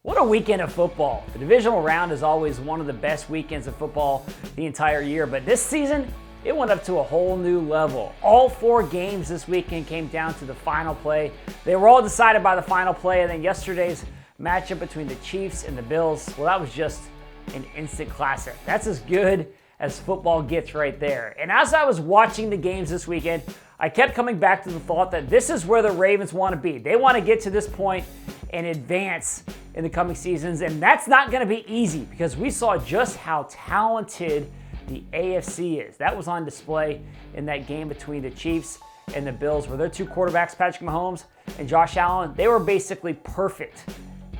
What a weekend of football. The divisional round is always one of the best weekends of football the entire year, but this season, it went up to a whole new level. All 4 games this weekend came down to the final play. They were all decided by the final play, and then yesterday's matchup between the Chiefs and the Bills, well, that was just an instant classic. That's as good as football gets right there. And as I was watching the games this weekend, I kept coming back to the thought that this is where the Ravens want to be. They want to get to this point and advance in the coming seasons, and that's not going to be easy because we saw just how talented the AFC is. That was on display in that game between the Chiefs and the Bills, where their 2 quarterbacks, Patrick Mahomes and Josh Allen, they were basically perfect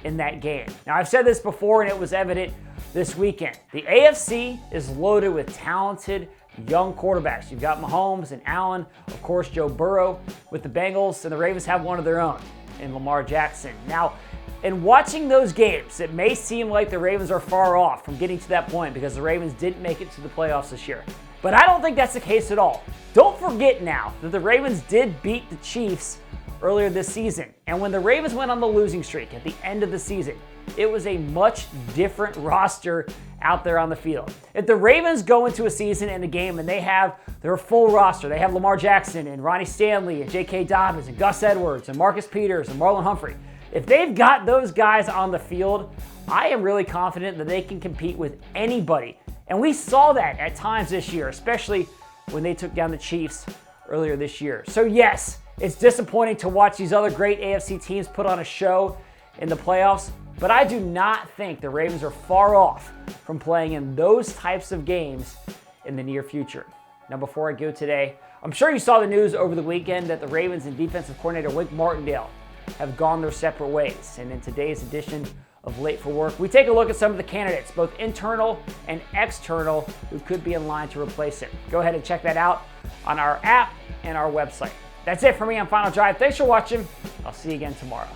in that game. Now, I've said this before, and it was evident this weekend. The AFC is loaded with talented young quarterbacks. You've got Mahomes and Allen, of course, Joe Burrow with the Bengals, and the Ravens have one of their own in Lamar Jackson. Now, in watching those games, it may seem like the Ravens are far off from getting to that point because the Ravens didn't make it to the playoffs this year. But I don't think that's the case at all. Don't forget now that the Ravens did beat the Chiefs earlier this season. And when the Ravens went on the losing streak at the end of the season, it was a much different roster out there on the field. If the Ravens go into a season and a game and they have their full roster, they have Lamar Jackson and Ronnie Stanley and J.K. Dobbins and Gus Edwards and Marcus Peters and Marlon Humphrey, if they've got those guys on the field, I am really confident that they can compete with anybody. And we saw that at times this year, especially when they took down the Chiefs earlier this year. So yes, it's disappointing to watch these other great AFC teams put on a show in the playoffs, but I do not think the Ravens are far off from playing in those types of games in the near future. Now, before I go today, I'm sure you saw the news over the weekend that the Ravens and defensive coordinator Wink Martindale have gone their separate ways. And in today's edition of Late for Work, we take a look at some of the candidates, both internal and external, who could be in line to replace him. Go ahead and check that out on our app and our website. That's it for me on Final Drive. Thanks for watching. I'll see you again tomorrow.